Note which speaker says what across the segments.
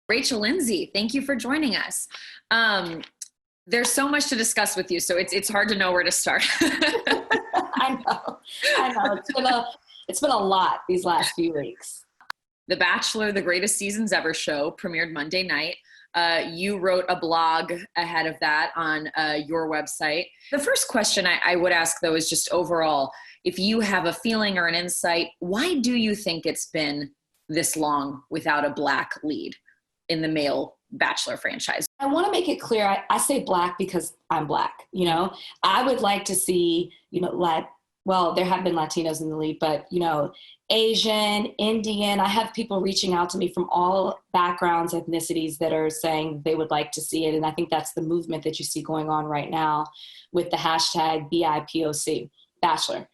Speaker 1: Rachel Lindsay, thank you for joining us. There's so much to discuss with you, so it's hard to know where to start.
Speaker 2: I know. It's been a lot these last few weeks.
Speaker 1: The Bachelor, the Greatest Seasons Ever show premiered Monday night. You wrote a blog ahead of that on your website. The first question I would ask, though, is just overall, if you have a feeling or an insight, why do you think it's been this long without a Black lead in the male Bachelor franchise?
Speaker 2: I want to make it clear. I say Black because I'm Black. I would like to see, there have been Latinos in the lead, but, Asian, Indian. I have people reaching out to me from all backgrounds, ethnicities that are saying they would like to see it. And I think that's the movement that you see going on right now with the hashtag BIPOC, Bachelor.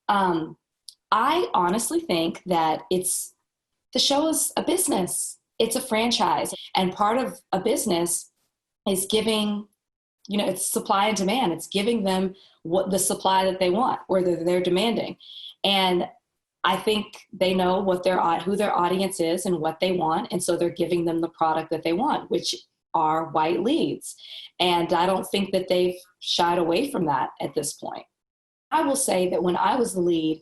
Speaker 2: I honestly think that the show is a business. It's a franchise. And part of a business is giving, it's supply and demand. It's giving them what the supply that they want or that they're demanding. And I think they know who their audience is and what they want. And so they're giving them the product that they want, which are white leads. And I don't think that they've shied away from that at this point. I will say that when I was the lead,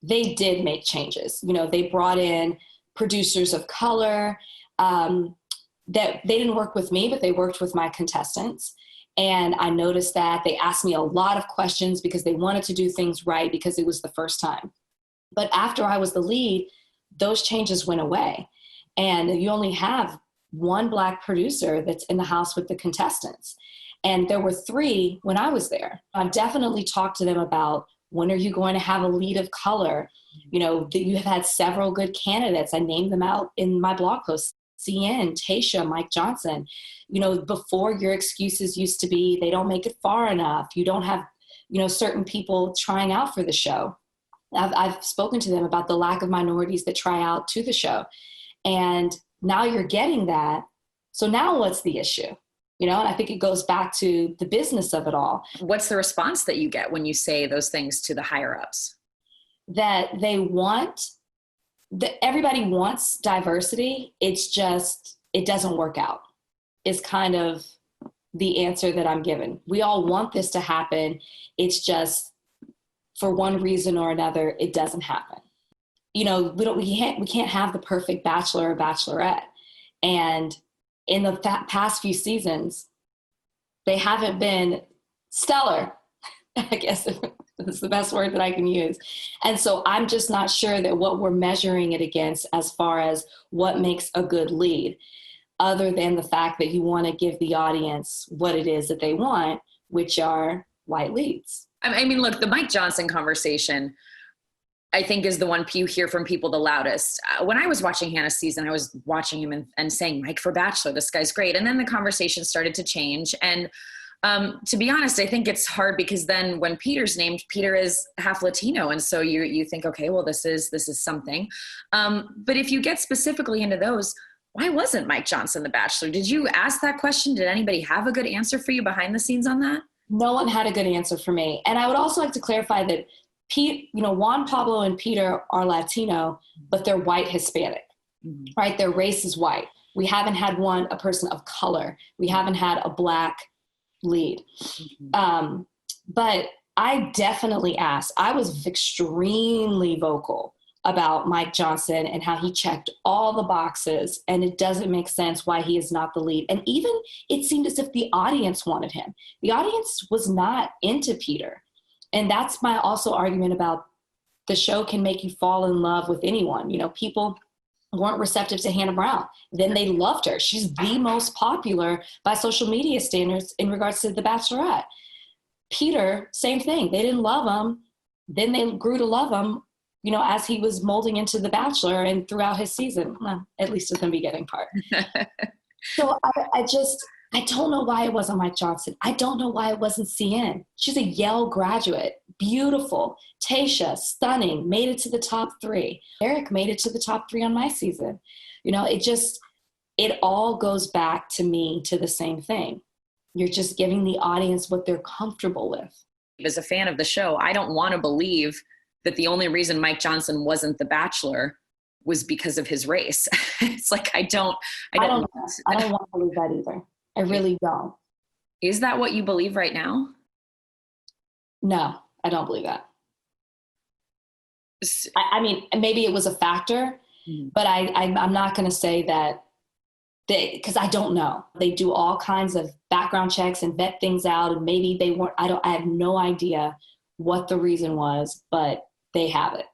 Speaker 2: they did make changes. They brought in producers of color that they didn't work with me, but they worked with my contestants. And I noticed that they asked me a lot of questions because they wanted to do things right because it was the first time. But after I was the lead, those changes went away. And you only have one Black producer that's in the house with the contestants. And there were 3 when I was there. I've definitely talked to them about, when are you going to have a lead of color? That you have had several good candidates. I named them out in my blog post. CN, Tayshia, Mike Johnson. Before, your excuses used to be they don't make it far enough. You don't have, certain people trying out for the show. I've spoken to them about the lack of minorities that try out to the show. And now you're getting that. So now what's the issue? And I think it goes back to the business of it all.
Speaker 1: What's the response that you get when you say those things to the higher ups?
Speaker 2: That everybody wants diversity. It's just, it doesn't work out, is kind of the answer that I'm given. We all want this to happen. It's just, for one reason or another, it doesn't happen. We can't have the perfect Bachelor or Bachelorette. And in the past few seasons, they haven't been stellar, I guess that's the best word that I can use. And so I'm just not sure that what we're measuring it against as far as what makes a good lead, other than the fact that you want to give the audience what it is that they want, which are white leads.
Speaker 1: I mean, look, the Mike Johnson conversation, I think, is the one you hear from people the loudest. When I was watching Hannah's season, I was watching him and saying, Mike for Bachelor, this guy's great. And then the conversation started to change. And to be honest, I think it's hard because then when Peter's named, Peter is half Latino. And so you think, okay, well, this is something. But if you get specifically into those, why wasn't Mike Johnson the Bachelor? Did you ask that question? Did anybody have a good answer for you behind the scenes on that?
Speaker 2: No one had a good answer for me. And I would also like to clarify that Juan Pablo and Peter are Latino, but they're white Hispanic, right? Their race is white. We haven't had a person of color. We haven't had a Black lead. But I definitely asked. I was extremely vocal about Mike Johnson and how he checked all the boxes, and it doesn't make sense why he is not the lead. And even it seemed as if the audience wanted him. The audience was not into Peter. And that's my also argument about the show can make you fall in love with anyone. People weren't receptive to Hannah Brown. Then they loved her. She's the most popular by social media standards in regards to The Bachelorette. Peter, same thing. They didn't love him. Then they grew to love him, as he was molding into The Bachelor and throughout his season, well, at least in the beginning part. So I don't know why it wasn't Mike Johnson. I don't know why it wasn't CN. She's a Yale graduate, beautiful. Tayshia, stunning, made it to the top 3. Eric made it to the top 3 on my season. It all goes back to me to the same thing. You're just giving the audience what they're comfortable with.
Speaker 1: As a fan of the show, I don't want to believe that the only reason Mike Johnson wasn't the Bachelor was because of his race. It's like, I don't
Speaker 2: want to believe that either. I really don't.
Speaker 1: Is that what you believe right now?
Speaker 2: No, I don't believe that. I mean, maybe it was a factor, but I'm not going to say that because I don't know. They do all kinds of background checks and vet things out, and maybe they weren't. I have no idea what the reason was, but they have it.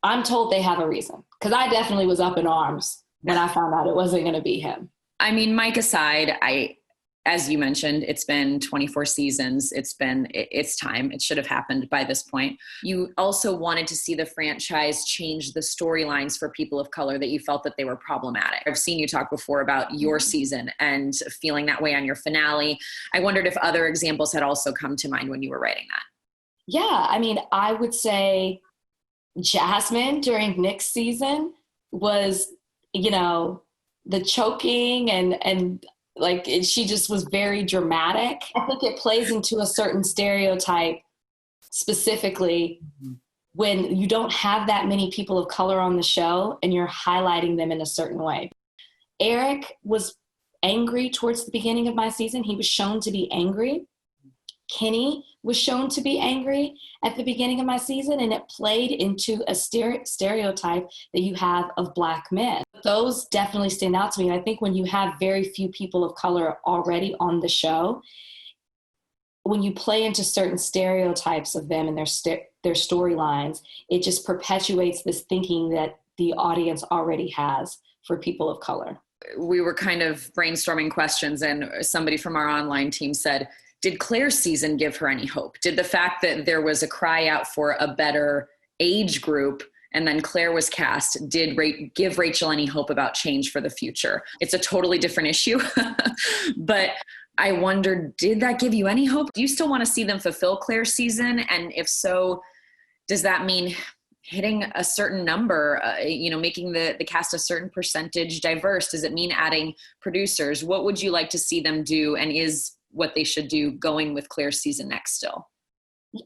Speaker 2: I'm told they have a reason, because I definitely was up in arms when I found out it wasn't going to be him.
Speaker 1: I mean, Mike aside, as you mentioned, it's been 24 seasons. It's time. It should have happened by this point. You also wanted to see the franchise change the storylines for people of color that you felt that they were problematic. I've seen you talk before about your season and feeling that way on your finale. I wondered if other examples had also come to mind when you were writing that.
Speaker 2: Yeah, I mean, I would say Jasmine during Nick's season was, the choking and like she just was very dramatic. I think it plays into a certain stereotype specifically when you don't have that many people of color on the show and you're highlighting them in a certain way. Eric was angry towards the beginning of my season. He was shown to be angry. Kenny was shown to be angry at the beginning of my season, and it played into a stereotype that you have of Black men. Those definitely stand out to me. And I think when you have very few people of color already on the show, when you play into certain stereotypes of them and their storylines, it just perpetuates this thinking that the audience already has for people of color.
Speaker 1: We were kind of brainstorming questions, and somebody from our online team said, did Claire's season give her any hope? Did the fact that there was a cry out for a better age group and then Claire was cast, did give Rachel any hope about change for the future? It's a totally different issue, but I wondered, did that give you any hope? Do you still want to see them fulfill Claire's season? And if so, does that mean hitting a certain number, making the cast a certain percentage diverse? Does it mean adding producers? What would you like to see them do? And is what they should do going with Claire's season next still?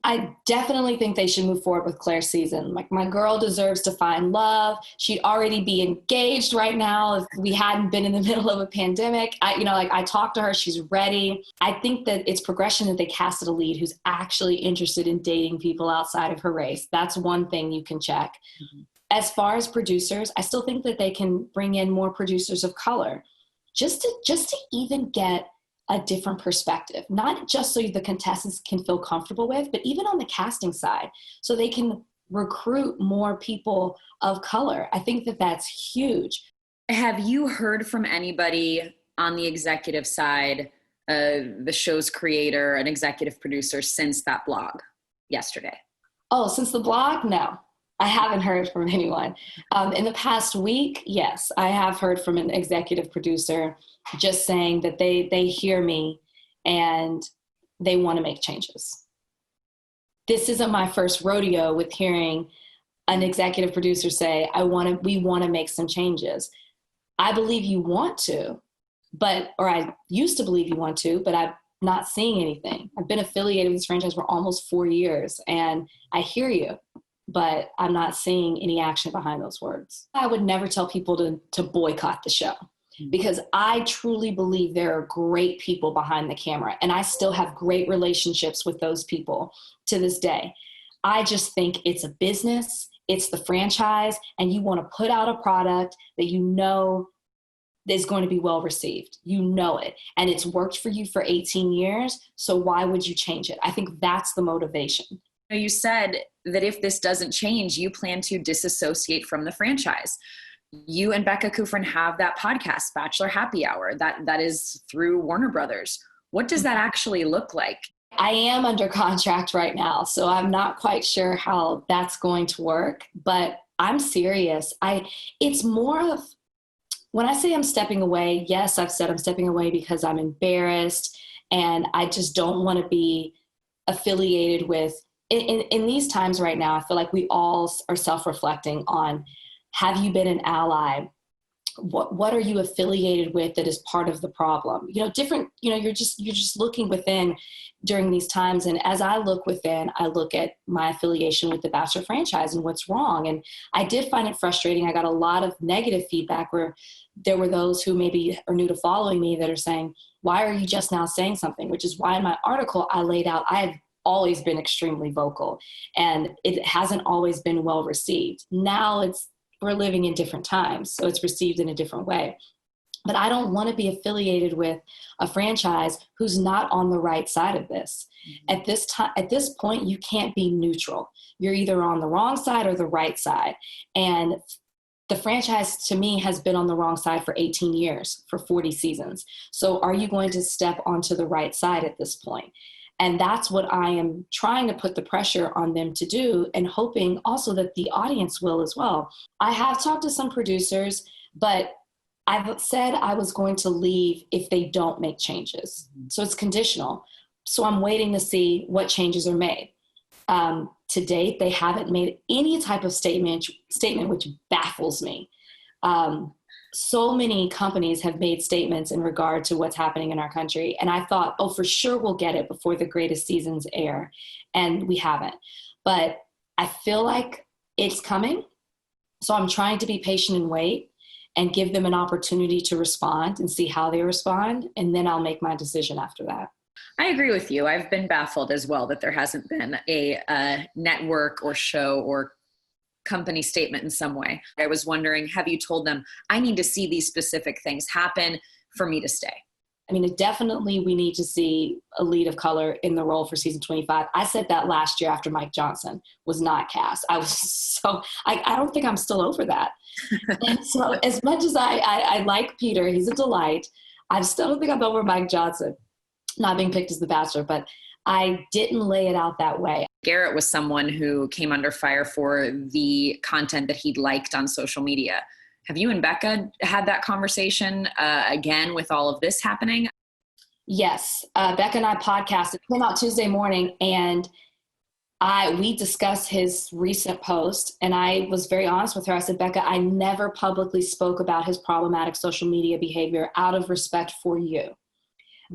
Speaker 2: I definitely think they should move forward with Claire's season. Like, my girl deserves to find love. She'd already be engaged right now if we hadn't been in the middle of a pandemic. I talked to her, she's ready. I think that it's progression that they casted a lead who's actually interested in dating people outside of her race. That's one thing you can check. As far as producers, I still think that they can bring in more producers of color just to even get a different perspective, not just so the contestants can feel comfortable with, but even on the casting side, so they can recruit more people of color. I think that that's huge.
Speaker 1: Have you heard from anybody on the executive side, the show's creator, an executive producer, since that blog yesterday?
Speaker 2: Oh, since the blog? No, I haven't heard from anyone. In the past week, yes, I have heard from an executive producer just saying that they hear me and they want to make changes. This isn't my first rodeo with hearing an executive producer say, we want to make some changes. I believe you want to, or I used to believe you want to, but I'm not seeing anything. I've been affiliated with this franchise for almost 4 years, and I hear you, but I'm not seeing any action behind those words. I would never tell people to boycott the show, because I truly believe there are great people behind the camera, and I still have great relationships with those people to this day. I just think it's a business, it's the franchise, and you want to put out a product that you know is going to be well received. You know it, and it's worked for you for 18 years, so why would you change it? I think that's the motivation.
Speaker 1: You said that if this doesn't change, you plan to disassociate from the franchise. You and Becca Kufrin have that podcast, Bachelor Happy Hour, that is through Warner Brothers. What does that actually look like?
Speaker 2: I am under contract right now, so I'm not quite sure how that's going to work, but I'm serious. It's more of, when I say I'm stepping away, yes, I've said I'm stepping away because I'm embarrassed and I just don't want to be affiliated with, in these times right now, I feel like we all are self-reflecting on, have you been an ally what are you affiliated with that is part of the problem? Different, you're just looking within during these times. And as I look within, I look at my affiliation with the Bachelor franchise and what's wrong. And I did find it frustrating. I got a lot of negative feedback where there were those who maybe are new to following me that are saying, why are you just now saying something? Which is why in my article I laid out, I've always been extremely vocal, and it hasn't always been well received. Now we're living in different times, so it's received in a different way. But I don't want to be affiliated with a franchise who's not on the right side of this. Mm-hmm. At this point, you can't be neutral. You're either on the wrong side or the right side. And the franchise, to me, has been on the wrong side for 18 years, for 40 seasons. So are you going to step onto the right side at this point? And that's what I am trying to put the pressure on them to do, and hoping also that the audience will as well. I have talked to some producers, but I've said I was going to leave if they don't make changes. So it's conditional. So I'm waiting to see what changes are made. To date, they haven't made any type of statement, which baffles me. So many companies have made statements in regard to what's happening in our country. And I thought, oh, for sure we'll get it before the greatest seasons air. And we haven't. But I feel like it's coming. So I'm trying to be patient and wait and give them an opportunity to respond and see how they respond. And then I'll make my decision after that.
Speaker 1: I agree with you. I've been baffled as well that there hasn't been a network or show or company statement in some way. I was wondering, have you told them, I need to see these specific things happen for me to stay?
Speaker 2: I mean, definitely we need to see a lead of color in the role for season 25. I said that last year after Mike Johnson was not cast. I don't think I'm still over that. And so as much as I like Peter, he's a delight, I still don't think I'm over Mike Johnson not being picked as the Bachelor, but I didn't lay it out that way.
Speaker 1: Garrett was someone who came under fire for the content that he'd liked on social media. Have you and Becca had that conversation again with all of this happening?
Speaker 2: Yes. Becca and I podcasted. It came out Tuesday morning, and we discussed his recent post, and I was very honest with her. I said, Becca, I never publicly spoke about his problematic social media behavior out of respect for you.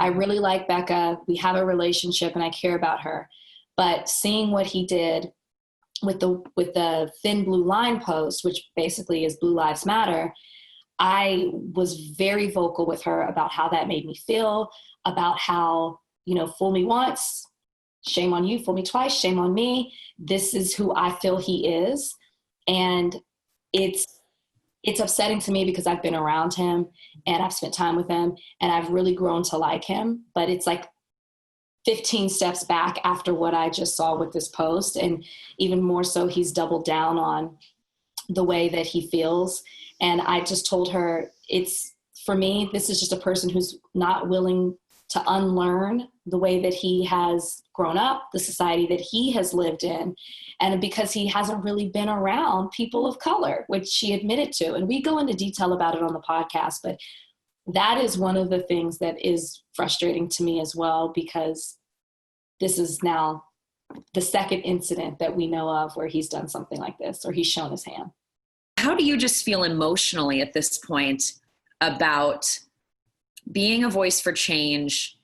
Speaker 2: I really like Becca. We have a relationship and I care about her. But seeing what he did with the Thin Blue Line post, which basically is Blue Lives Matter, I was very vocal with her about how that made me feel, about how, fool me once, shame on you, fool me twice, shame on me. This is who I feel he is. And it's upsetting to me because I've been around him and I've spent time with him and I've really grown to like him. But it's like 15 steps back after what I just saw with this post. And even more so, he's doubled down on the way that he feels. And I just told her, for me, this is just a person who's not willing to unlearn the way that he has grown up, the society that he has lived in, and because he hasn't really been around people of color, which she admitted to. And we go into detail about it on the podcast, but that is one of the things that is frustrating to me as well, because this is now the second incident that we know of where he's done something like this, or he's shown his hand.
Speaker 1: How do you just feel emotionally at this point about being a voice for change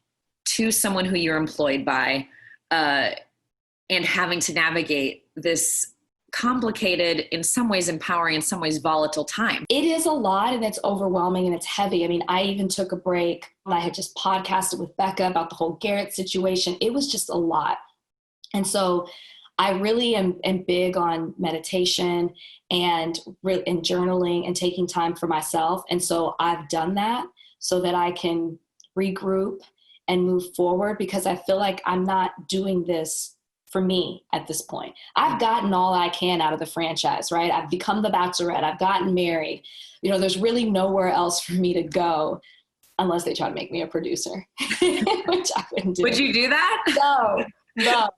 Speaker 1: to someone who you're employed by, and having to navigate this complicated, in some ways empowering, in some ways volatile time?
Speaker 2: It is a lot, and it's overwhelming, and it's heavy. I mean, I even took a break. I had just podcasted with Becca about the whole Garrett situation. It was just a lot. And so I really am big on meditation and journaling and taking time for myself. And so I've done that so that I can regroup and move forward, because I feel like I'm not doing this for me at this point. I've gotten all I can out of the franchise, right? I've become the Bachelorette. I've gotten married. There's really nowhere else for me to go unless they try to make me a producer, which I wouldn't do.
Speaker 1: Would you do that?
Speaker 2: No.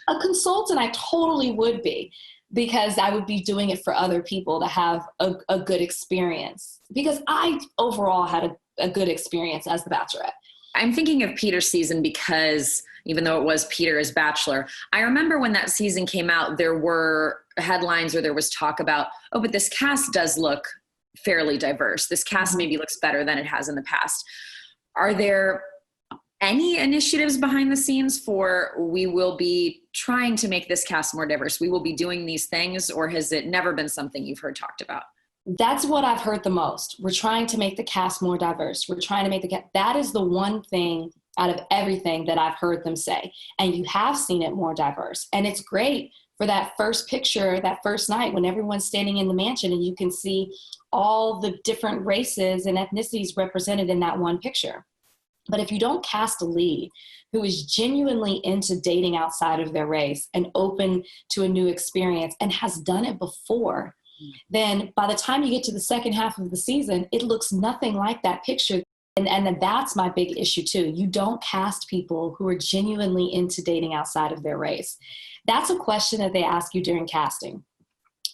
Speaker 2: A consultant, I totally would be, because I would be doing it for other people to have a good experience, because I overall had a good experience as the Bachelorette.
Speaker 1: I'm thinking of Peter's season because even though it was Peter as Bachelor, I remember when that season came out, there were headlines or there was talk about, oh, but this cast does look fairly diverse. This cast maybe looks better than it has in the past. Are there any initiatives behind the scenes for, we will be trying to make this cast more diverse, we will be doing these things, or has it never been something you've heard talked about?
Speaker 2: That's what I've heard the most. We're trying to make the cast more diverse. We're trying to make that is the one thing out of everything that I've heard them say. And you have seen it more diverse. And it's great for that first picture, that first night when everyone's standing in the mansion and you can see all the different races and ethnicities represented in that one picture. But if you don't cast a lead who is genuinely into dating outside of their race and open to a new experience and has done it before, then by the time you get to the second half of the season, it looks nothing like that picture. And that's my big issue too. You don't cast people who are genuinely into dating outside of their race. That's a question that they ask you during casting.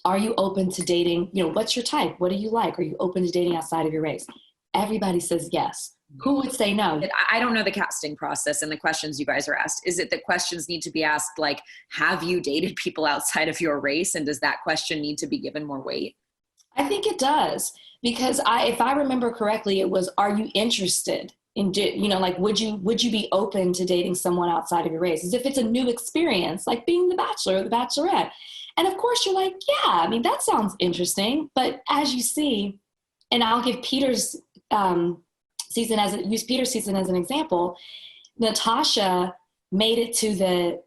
Speaker 2: Are you open to dating? What's your type? What do you like? Are you open to dating outside of your race? Everybody says yes. Who would say no?
Speaker 1: I don't know the casting process and the questions you guys are asked. Is it that questions need to be asked like, have you dated people outside of your race? And does that question need to be given more weight?
Speaker 2: I think it does. Because if I remember correctly, it was, are you interested in, would you be open to dating someone outside of your race? As if it's a new experience, like being the Bachelor or the Bachelorette. And of course you're like, yeah, that sounds interesting. But as you see, and I'll give Peter's use Peter's season as an example, Natasha made it to the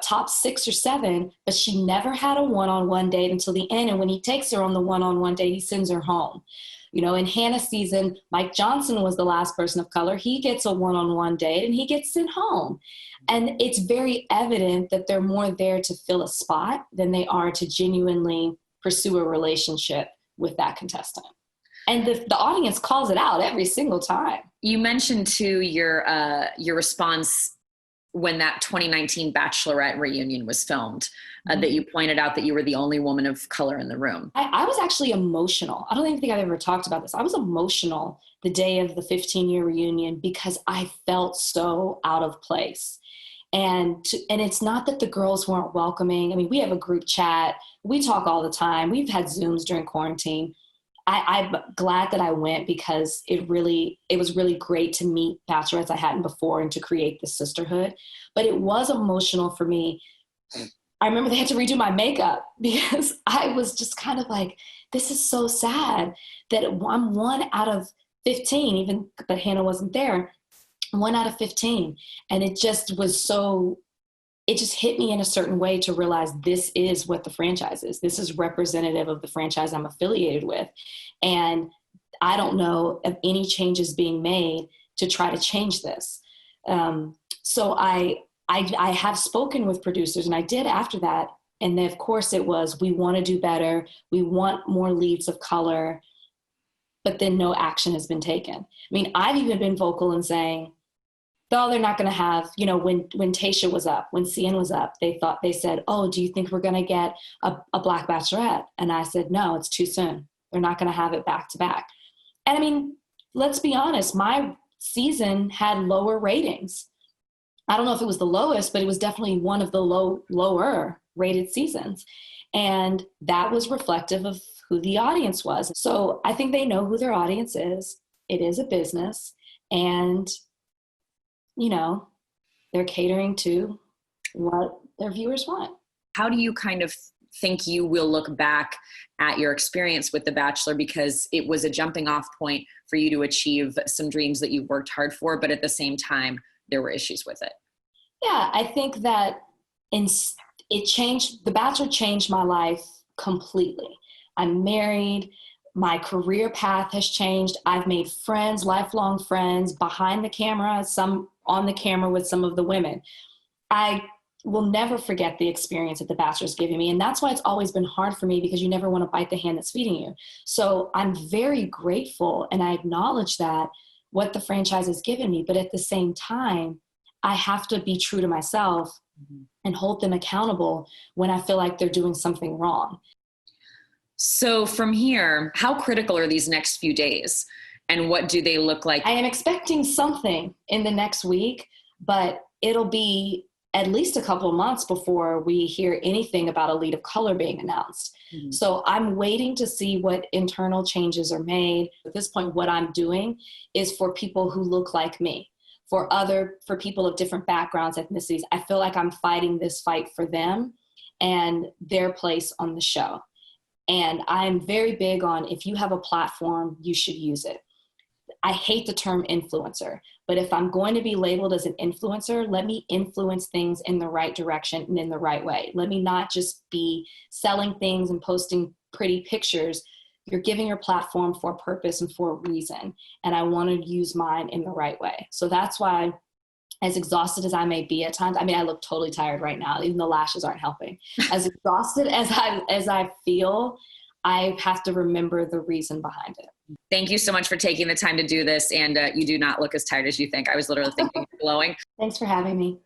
Speaker 2: top 6 or 7, but she never had a one-on-one date until the end. And when he takes her on the one-on-one date, he sends her home. In Hannah's season, Mike Johnson was the last person of color. He gets a one-on-one date and he gets sent home. And it's very evident that they're more there to fill a spot than they are to genuinely pursue a relationship with that contestant. And the audience calls it out every single time. You
Speaker 1: mentioned too your response when that 2019 Bachelorette reunion was filmed, that you pointed out that you were the only woman of color in the room.
Speaker 2: I was actually emotional. I don't even think I've ever talked about this. I was emotional the day of the 15-year reunion because I felt so out of place. And it's not that the girls weren't welcoming. We have a group chat. We talk all the time. We've had Zooms during quarantine. I'm glad that I went because it was really great to meet bachelorettes I hadn't before and to create this sisterhood. But it was emotional for me. I remember they had to redo my makeup because I was just kind of like, this is so sad that I'm 1 out of 15, but Hannah wasn't there, 1 out of 15. And it just hit me in a certain way to realize this is what the franchise is. This is representative of the franchise I'm affiliated with. And I don't know of any changes being made to try to change this. So I have spoken with producers, and I did after that. And then, of course, it was, we want to do better. We want more leads of color. But then no action has been taken. I've even been vocal in saying, though they're not going to have, when Tayshia was up, when Cien was up, they said, oh, do you think we're going to get a Black Bachelorette? And I said, no, it's too soon. They're not going to have it back to back. And let's be honest, my season had lower ratings. I don't know if it was the lowest, but it was definitely one of the lower rated seasons. And that was reflective of who the audience was. So I think they know who their audience is. It is a business. And they're catering to what their viewers want.
Speaker 1: How do you kind of think you will look back at your experience with The Bachelor? Because it was a jumping off point for you to achieve some dreams that you worked hard for, but at the same time, there were issues with it.
Speaker 2: Yeah, I think that The Bachelor changed my life completely. I'm married. My career path has changed. I've made friends, lifelong friends, behind the camera, some on the camera with some of the women. I will never forget the experience that The Bachelor's given me. And that's why it's always been hard for me, because you never want to bite the hand that's feeding you. So I'm very grateful, and I acknowledge that what the franchise has given me. But at the same time, I have to be true to myself and hold them accountable when I feel like they're doing something wrong.
Speaker 1: So from here, how critical are these next few days, and what do they look like?
Speaker 2: I am expecting something in the next week, but it'll be at least a couple of months before we hear anything about a lead of color being announced. Mm-hmm. So I'm waiting to see what internal changes are made. At this point, what I'm doing is for people who look like me, for people of different backgrounds, ethnicities. I feel like I'm fighting this fight for them and their place on the show. And I'm very big on, if you have a platform, you should use it. I hate the term influencer, but if I'm going to be labeled as an influencer, let me influence things in the right direction and in the right way. Let me not just be selling things and posting pretty pictures. You're giving your platform for a purpose and for a reason. And I want to use mine in the right way. So that's why, as exhausted as I may be at times, I mean, I look totally tired right now. Even the lashes aren't helping. As exhausted as I feel, I have to remember the reason behind it.
Speaker 1: Thank you so much for taking the time to do this. And you do not look as tired as you think. I was literally thinking you're glowing.
Speaker 2: Thanks for having me.